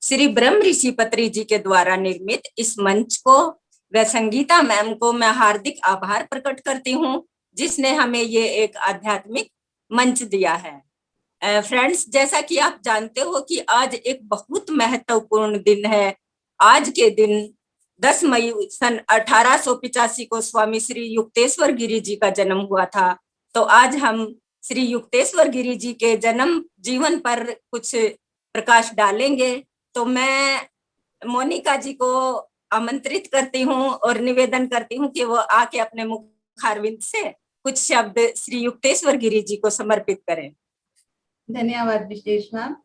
श्री ब्रह्म ऋषि पत्री जी के द्वारा निर्मित इस मंच को व संगीता मैम को मैं हार्दिक आभार प्रकट करती हूँ, जिसने हमें ये एक आध्यात्मिक मंच दिया है। फ्रेंड्स, जैसा कि आप जानते हो कि आज एक बहुत महत्वपूर्ण दिन है। आज के दिन 10 मई सन 1885 को स्वामी श्री युक्तेश्वर गिरी जी का जन्म हुआ था। तो आज हम श्री युक्तेश्वर गिरी जी के जन्म जीवन पर कुछ प्रकाश डालेंगे। तो मैं मोनिका जी को आमंत्रित करती हूँ और निवेदन करती हूँ कि वो आके अपने मुखारविंद से कुछ शब्द श्री युक्तेश्वर गिरी जी को समर्पित करें। धन्यवाद विशेष मैम।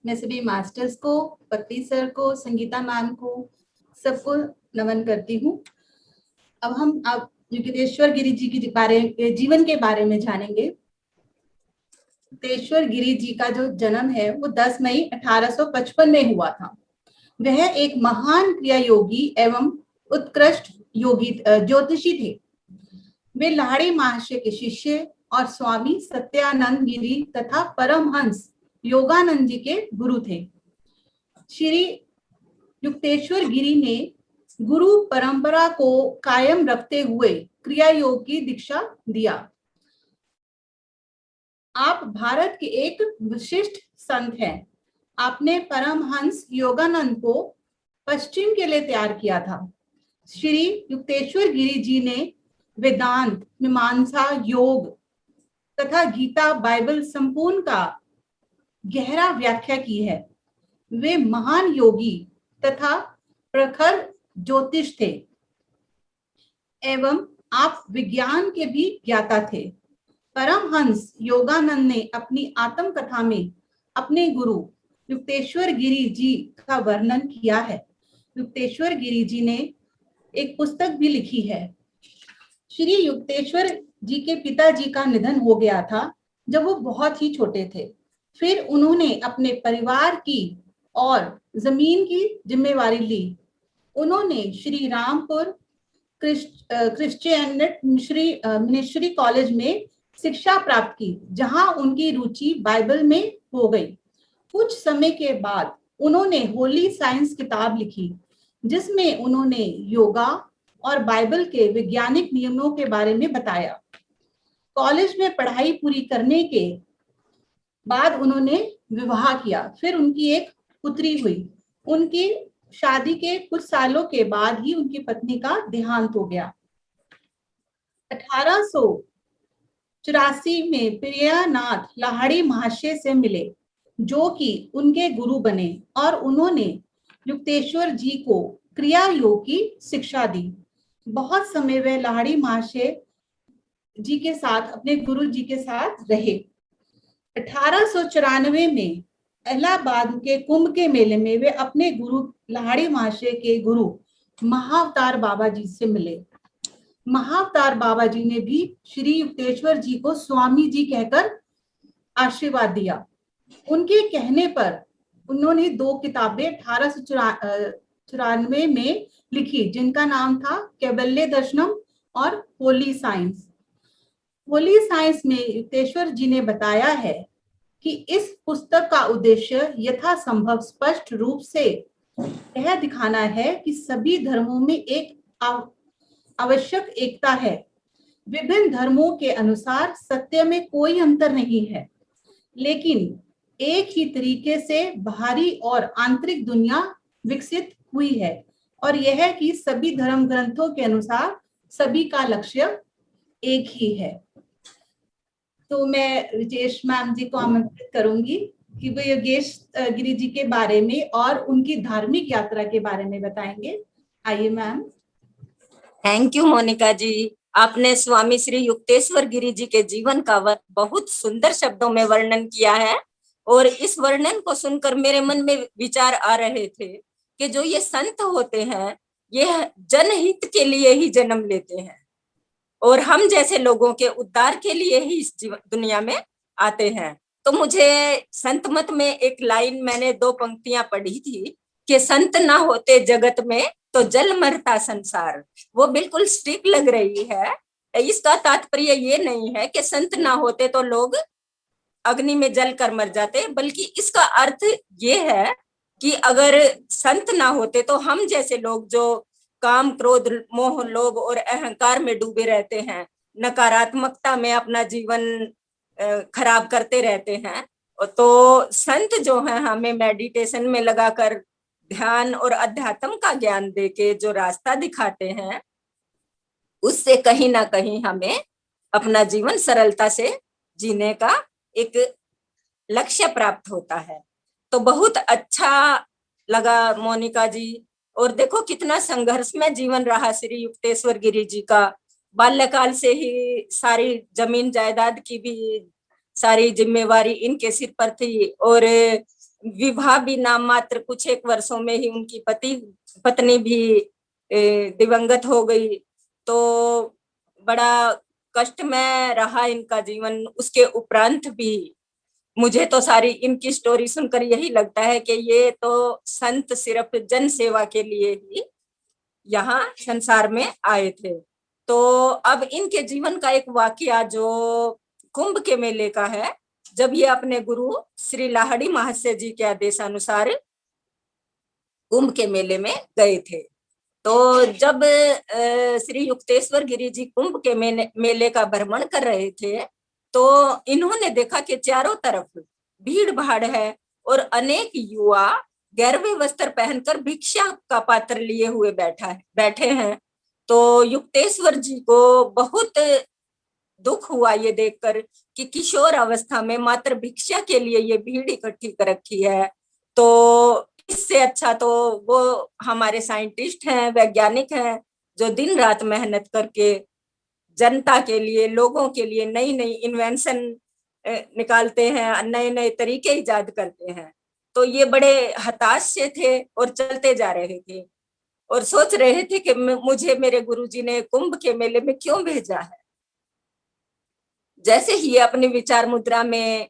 मैं सभी मास्टर्स को, पत्नी सर को, संगीता मैम को, सबको नमन करती हूँ। अब हम युक्तेश्वर गिरी जी के जीवन के बारे में जानेंगे। युक्तेश्वर गिरी जी का जो जन्म है वो 10 मई 1855 में हुआ था। वह एक महान क्रिया योगी एवं उत्कृष्ट योगी ज्योतिषी थे। वे लाहिड़ी महर्षि के शिष्य और स्वामी सत्यानंद गिरी तथा परमहंस योगानंद जी के गुरु थे। श्री युक्तेश्वर गिरी ने गुरु परंपरा को कायम रखते हुए क्रिया योग की दीक्षा दिया। आप भारत के एक विशिष्ट संत हैं। आपने परमहंस योगानंद को पश्चिम के लिए तैयार किया था। श्री युक्तेश्वर गिरी जी ने वेदांत, मीमांसा, योग तथा गीता, बाइबल संपूर्ण का गहरा व्याख्या की है। वे महान योगी तथा प्रखर ज्योतिष थे एवं आप विज्ञान के भी ज्ञाता थे। परमहंस योगानंद ने अपनी आत्मकथा में अपने गुरु युक्तेश्वर गिरी जी का वर्णन किया है। युक्तेश्वर गिरी जी ने एक पुस्तक भी लिखी है। श्री युक्तेश्वर जी के पिताजी का निधन हो गया था जब वो बहुत ही छोटे थे। फिर उन्होंने अपने परिवार की और जमीन की जिम्मेवारी ली। उन्होंने Shri Rampur Christian missionary college में शिक्षा प्राप्त की, जहां उनकी रुचि बाइबल में हो गई। कुछ समय के बाद उन्होंने होली साइंस किताब लिखी, जिसमें उन्होंने योगा और बाइबल के वैज्ञानिक नियमों के बारे में बताया। कॉलेज में पढ़ाई पूरी करने के बाद उन्होंने विवाह किया। फिर उनकी एक पुत्री हुई। उनकी शादी के कुछ सालों के बाद ही उनकी पत्नी का देहांत हो गया। 1884 में प्रियानाथ लाहिड़ी महाशय से मिले, जो कि उनके गुरु बने और उन्होंने युक्तेश्वर जी को क्रिया योग की शिक्षा दी। बहुत समय वे लाहिड़ी महाशय जी के साथ, अपने गुरु जी के साथ रहे। 1894 में इलाहाबाद के कुंभ के मेले में वे अपने गुरु लाहिड़ी महाशय के गुरु महाअवतार बाबा जी से मिले। महाअवतार बाबा जी ने भी श्री युक्तेश्वर जी को स्वामी जी कहकर आशीर्वाद दिया। उनके कहने पर उन्होंने 2 किताबें 1894 में लिखी, जिनका नाम था कैवल्य दर्शनम और होली साइंस। होली साइंस में युक्तेश्वर जी ने बताया है कि इस पुस्तक का उद्देश्य यथासंभव स्पष्ट रूप से यह दिखाना है कि सभी धर्मों में एक आवश्यक एकता है। विभिन्न धर्मों के अनुसार सत्य में कोई अंतर नहीं है, लेकिन एक ही तरीके से बाहरी और आंतरिक दुनिया विकसित हुई है, और यह कि सभी धर्म ग्रंथों के अनुसार सभी का लक्ष्य एक ही है। तो मैं विजेश मैम जी को आमंत्रित करूंगी कि वो योगेश गिरी जी के बारे में और उनकी धार्मिक यात्रा के बारे में बताएंगे। आइए मैम। थैंक यू मोनिका जी। आपने स्वामी श्री युक्तेश्वर गिरी जी के जीवन का बहुत सुंदर शब्दों में वर्णन किया है, और इस वर्णन को सुनकर मेरे मन में विचार आ रहे थे कि जो ये संत होते हैं, ये जनहित के लिए ही जन्म लेते हैं और हम जैसे लोगों के उद्धार के लिए ही इस दुनिया में आते हैं। तो मुझे संत मत में एक लाइन, मैंने 2 पंक्तियां पढ़ी थी कि संत ना होते जगत में तो जल मरता संसार। वो बिल्कुल स्ट्रिक्ट लग रही है। इसका तात्पर्य ये नहीं है कि संत ना होते तो लोग अग्नि में जल कर मर जाते, बल्कि इसका अर्थ ये है कि अगर संत ना होते तो हम जैसे लोग जो काम क्रोध मोह लोभ और अहंकार में डूबे रहते हैं, नकारात्मकता में अपना जीवन खराब करते रहते हैं, तो संत जो है हमें मेडिटेशन में लगाकर ध्यान और अध्यात्म का ज्ञान देके जो रास्ता दिखाते हैं, उससे कहीं ना कहीं हमें अपना जीवन सरलता से जीने का एक लक्ष्य प्राप्त होता है। तो बहुत अच्छा लगा मोनिका जी। और देखो कितना संघर्ष में जीवन रहा श्री युक्तेश्वर गिरी जी का। बाल्यकाल से ही सारी जमीन जायदाद की भी सारी जिम्मेवारी इनके सिर पर थी, और विवाह भी नाम मात्र कुछ एक वर्षों में ही उनकी पत्नी भी दिवंगत हो गई। तो बड़ा कष्ट में रहा इनका जीवन। उसके उपरांत भी मुझे तो सारी इनकी स्टोरी सुनकर यही लगता है कि ये तो संत सिर्फ जन सेवा के लिए ही यहाँ संसार में आए थे। तो अब इनके जीवन का एक वाकया जो कुंभ के मेले का है, जब ये अपने गुरु श्री लाहड़ी महाशय जी के आदेशानुसार कुंभ के मेले में गए थे। तो जब श्री युक्तेश्वर गिरी जी कुंभ के मेले का भ्रमण कर रहे थे, तो इन्होंने देखा कि चारों तरफ भीड़ भाड़ है और अनेक युवा गैरवे वस्त्र पहनकर भिक्षा का पात्र लिए हुए बैठे हैं। तो युक्तेश्वर जी को बहुत दुख हुआ ये देखकर कि किशोर अवस्था में मात्र भिक्षा के लिए ये भीड़ इकट्ठी कर रखी है। तो इससे अच्छा तो वो हमारे साइंटिस्ट हैं, वैज्ञानिक हैं, जो दिन रात मेहनत करके जनता के लिए, लोगों के लिए नई नई इन्वेंशन निकालते हैं, नए नए तरीके इजाद करते हैं। तो ये बड़े हताश से थे और चलते जा रहे थे और सोच रहे थे कि मुझे मेरे गुरुजी ने कुंभ के मेले में क्यों भेजा है। जैसे ही अपनी विचार मुद्रा में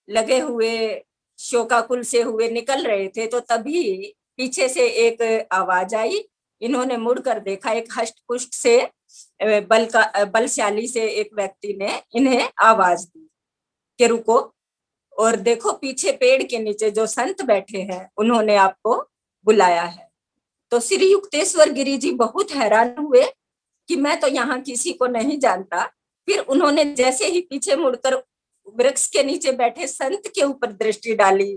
लगे हुए शोकाकुल से हुए निकल रहे थे, तो तभी पीछे से एक आवाज आई। इन्होंने मुड़कर देखा, एक हष्ट पुष्ट से बलशाली से एक व्यक्ति ने इन्हें आवाज दी कि रुको, और देखो पीछे पेड़ के नीचे जो संत बैठे हैं उन्होंने आपको बुलाया है। तो श्री युक्तेश्वर गिरी जी बहुत हैरान हुए कि मैं तो यहाँ किसी को नहीं जानता। फिर उन्होंने जैसे ही पीछे मुड़कर वृक्ष के नीचे बैठे संत के ऊपर दृष्टि डाली,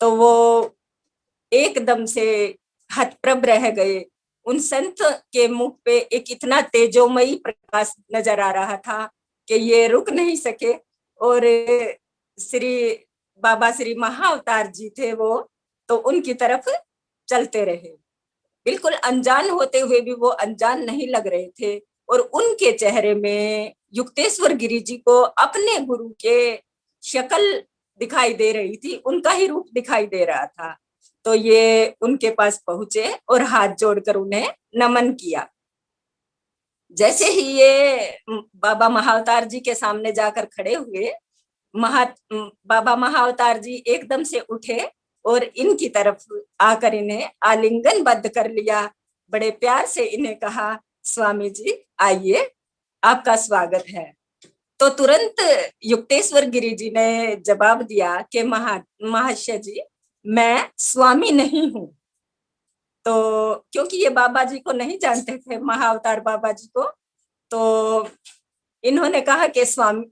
तो वो एकदम से हतप्रभ रह गए। उन संत के मुख पे एक इतना तेजोमयी प्रकाश नजर आ रहा था कि ये रुक नहीं सके, और श्री बाबा श्री महाअवतार जी थे वो, तो उनकी तरफ चलते रहे। बिल्कुल अनजान होते हुए भी वो अनजान नहीं लग रहे थे, और उनके चेहरे में युक्तेश्वर गिरी जी को अपने गुरु के शक्ल दिखाई दे रही थी, उनका ही रूप दिखाई दे रहा था। तो ये उनके पास पहुंचे और हाथ जोड़कर उन्हें नमन किया। जैसे ही ये बाबा महाअवतार जी के सामने जाकर खड़े हुए, बाबा महाअवतार जी एकदम से उठे और इनकी तरफ आकर इन्हें आलिंगन बद्ध कर लिया। बड़े प्यार से इन्हें कहा, स्वामी जी आइए, आपका स्वागत है। तो तुरंत युक्तेश्वर गिरी जी ने जवाब दिया कि महाशय जी, मैं स्वामी नहीं हूँ। तो क्योंकि ये बाबा जी को नहीं जानते थे, महाअवतार बाबा जी को, तो इन्होंने कहा कि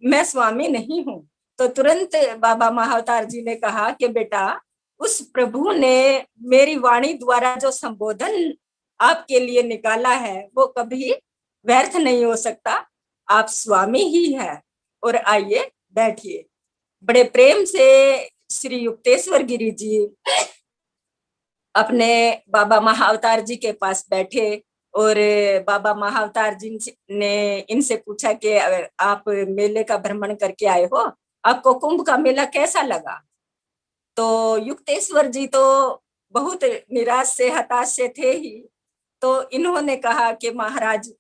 मैं स्वामी नहीं हूँ। तो तुरंत बाबा महाअवतार जी ने कहा कि बेटा, उस प्रभु ने मेरी वाणी द्वारा जो संबोधन आपके लिए निकाला है वो कभी व्यर्थ नहीं हो सकता। आप स्वामी ही है, और आइए बैठिए। बड़े प्रेम से श्री युक्तेश्वर गिरी जी अपने बाबा महाअवतार जी के पास बैठे, और बाबा महाअवतार जी ने इनसे पूछा कि आप मेले का भ्रमण करके आए हो, आपको कुंभ का मेला कैसा लगा। तो युक्तेश्वर जी तो बहुत निराश से हताश से थे ही। तो इन्होंने कहा कि महाराज,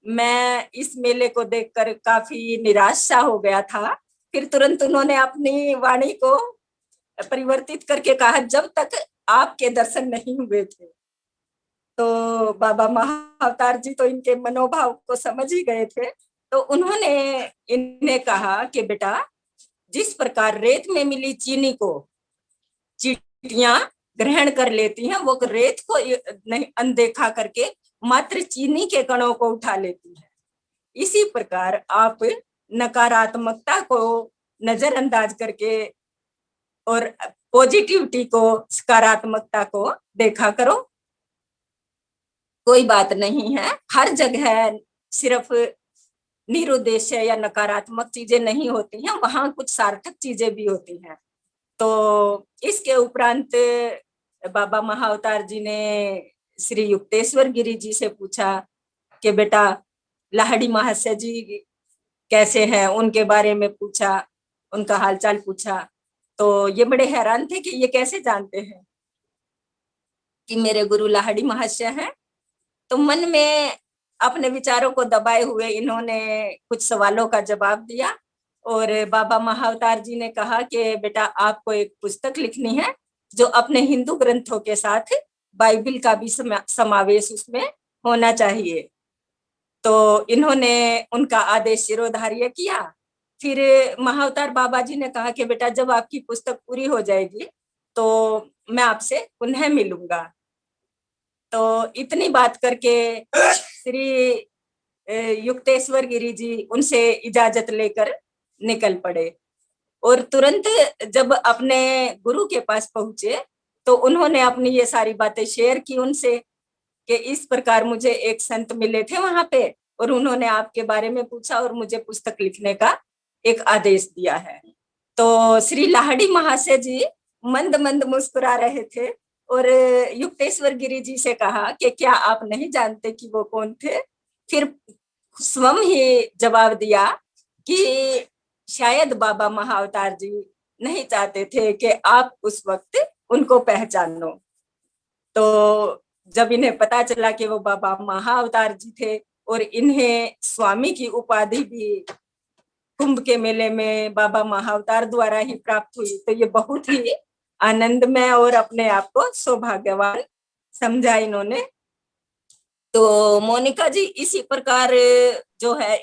मैं इस मेले को देखकर काफी निराश सा हो गया था। फिर तुरंत उन्होंने अपनी वाणी को परिवर्तित करके कहा, जब तक आपके दर्शन नहीं हुए थे। तो बाबा महाअवतार जी तो इनके मनोभाव को समझ ही गए थे। तो उन्होंने इन्हें कहा कि बेटा, जिस प्रकार रेत में मिली चीनी को चींटियां ग्रहण कर लेती हैं, वो रेत को नहीं अनदेखा करके मात्र चीनी के कणों को उठा लेती है। इसी प्रकार आप नकारात्मकता को नजरअंदाज करके और पॉजिटिविटी को, सकारात्मकता को देखा करो। कोई बात नहीं है, हर जगह सिर्फ निरुद्देश्य या नकारात्मक चीजें नहीं होती हैं, वहां कुछ सार्थक चीजें भी होती हैं। तो इसके उपरांत बाबा महाअवतार जी ने श्री युक्तेश्वर गिरी जी से पूछा कि बेटा लाहड़ी महाशय जी कैसे हैं, उनके बारे में पूछा, उनका हालचाल पूछा। तो ये बड़े हैरान थे कि ये कैसे जानते हैं कि मेरे गुरु लाहड़ी महाशय हैं। तो मन में अपने विचारों को दबाए हुए इन्होंने कुछ सवालों का जवाब दिया और बाबा महाअवतार जी ने कहा कि बेटा आपको एक पुस्तक लिखनी है जो अपने हिंदू ग्रंथों के साथ बाइबिल का भी समावेश उसमें होना चाहिए। तो इन्होंने उनका आदेश शिरोधार्य किया। फिर महाअवतार बाबा जी ने कहा कि बेटा जब आपकी पुस्तक पूरी हो जाएगी तो मैं आपसे पुनः मिलूंगा। तो इतनी बात करके श्री युक्तेश्वर गिरी जी उनसे इजाजत लेकर निकल पड़े और तुरंत जब अपने गुरु के पास पहुंचे तो उन्होंने अपनी ये सारी बातें शेयर की उनसे कि इस प्रकार मुझे एक संत मिले थे वहां पे और उन्होंने आपके बारे में पूछा और मुझे पुस्तक लिखने का एक आदेश दिया है। तो श्री लाहड़ी महाशय जी मंद मंद मुस्कुरा रहे थे और युक्तेश्वर गिरी जी से कहा कि क्या आप नहीं जानते कि वो कौन थे? फिर स्वयं ही जवाब दिया कि शायद बाबा महाअवतार जी नहीं चाहते थे कि आप उस वक्त उनको पहचानो। तो जब इन्हें पता चला कि वो बाबा महाअवतार जी थे और इन्हें स्वामी की उपाधि भी कुंभ के मेले में बाबा महाअवतार द्वारा ही प्राप्त हुई, तो ये बहुत ही आनंदमय और अपने आप को सौभाग्यवान समझा इन्होंने। तो मोनिका जी इसी प्रकार जो है,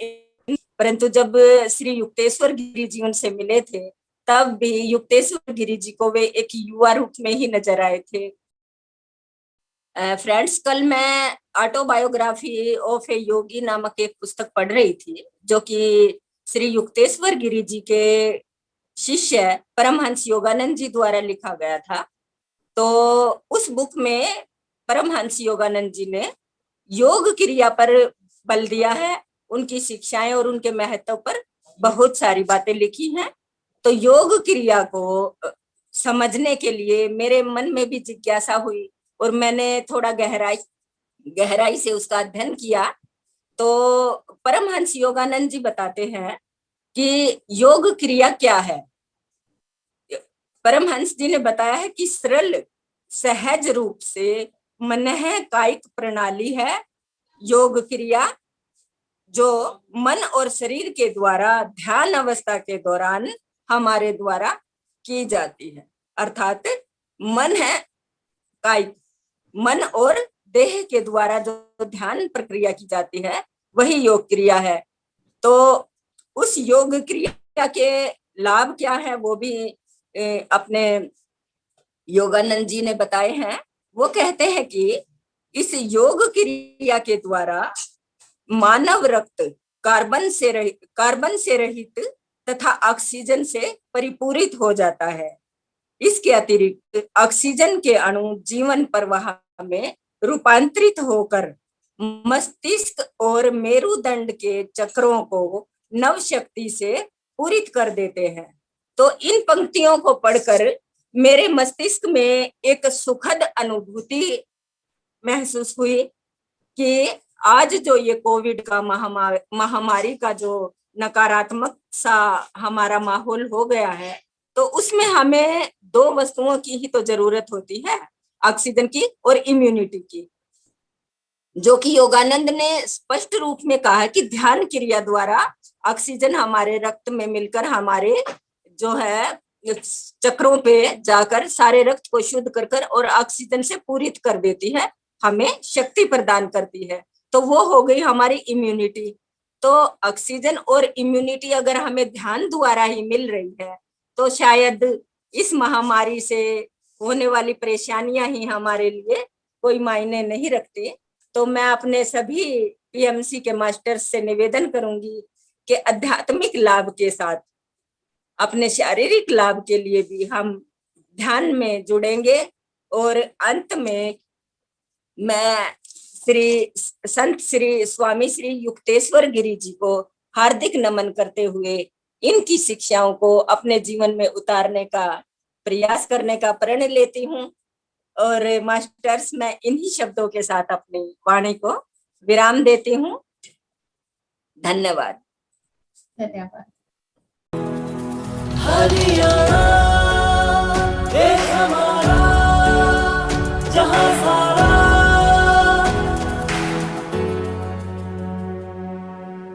परंतु जब श्री युक्तेश्वर गिरी जी उनसे मिले थे तब भी युक्तेश्वर गिरी जी को वे एक युवा रूप में ही नजर आए थे। फ्रेंड्स, कल मैं ऑटोबायोग्राफी ऑफ ए योगी नामक एक पुस्तक पढ़ रही थी जो कि श्री युक्तेश्वर गिरी जी के शिष्य परमहंस योगानंद जी द्वारा लिखा गया था। तो उस बुक में परमहंस योगानंद जी ने योग क्रिया पर बल दिया है, उनकी शिक्षाएं और उनके महत्व पर बहुत सारी बातें लिखी हैं। तो योग क्रिया को समझने के लिए मेरे मन में भी जिज्ञासा हुई और मैंने थोड़ा गहराई से उसका अध्ययन किया। तो परमहंस योगानंद जी बताते हैं कि योग क्रिया क्या है। परमहंस जी ने बताया है कि सरल सहज रूप से मनः कायिक प्रणाली है योग क्रिया, जो मन और शरीर के द्वारा ध्यान अवस्था के दौरान हमारे द्वारा की जाती है। अर्थात मन है कायिक, मन और देह के द्वारा जो ध्यान प्रक्रिया की जाती है वही योग क्रिया है। तो उस योग क्रिया के लाभ क्या है वो भी अपने योगानंद जी ने बताए हैं। वो कहते हैं कि इस योग क्रिया के द्वारा मानव रक्त कार्बन से रहित तथा ऑक्सीजन से परिपूरित हो जाता है। इसके अतिरिक्त ऑक्सीजन के अणु जीवन प्रवाह में रूपांतरित होकर मस्तिष्क और मेरुदंड के चक्रों को नव शक्ति से पूरित कर देते हैं। तो इन पंक्तियों को पढ़कर मेरे मस्तिष्क में एक सुखद अनुभूति महसूस हुई कि आज जो ये कोविड का महामारी का जो नकारात्मक सा हमारा माहौल हो गया है, तो उसमें हमें दो वस्तुओं की ही तो जरूरत होती है, ऑक्सीजन की और इम्यूनिटी की, जो कि योगानंद ने स्पष्ट रूप में कहा कि ध्यान क्रिया द्वारा ऑक्सीजन हमारे रक्त में मिलकर हमारे जो है चक्रों पे जाकर सारे रक्त को शुद्ध कर और ऑक्सीजन से पूरित कर देती है, हमें शक्ति प्रदान करती है। तो वो हो गई हमारी इम्यूनिटी। तो ऑक्सीजन और इम्यूनिटी अगर हमें ध्यान द्वारा ही मिल रही है तो शायद इस महामारी से होने वाली परेशानियां ही हमारे लिए कोई मायने नहीं रखती। तो मैं अपने सभी पीएमसी के मास्टर्स से निवेदन करूंगी कि आध्यात्मिक लाभ के साथ अपने शारीरिक लाभ के लिए भी हम ध्यान में जुड़ेंगे। और अंत में मैं संत श्री स्वामी श्री युक्तेश्वर गिरी जी को हार्दिक नमन करते हुए इनकी शिक्षाओं को अपने जीवन में उतारने का प्रयास करने का प्रण लेती हूँ। और मास्टर्स, मैं इन्हीं शब्दों के साथ अपनी वाणी को विराम देती हूँ। धन्यवाद। धन्यवाद। हरिया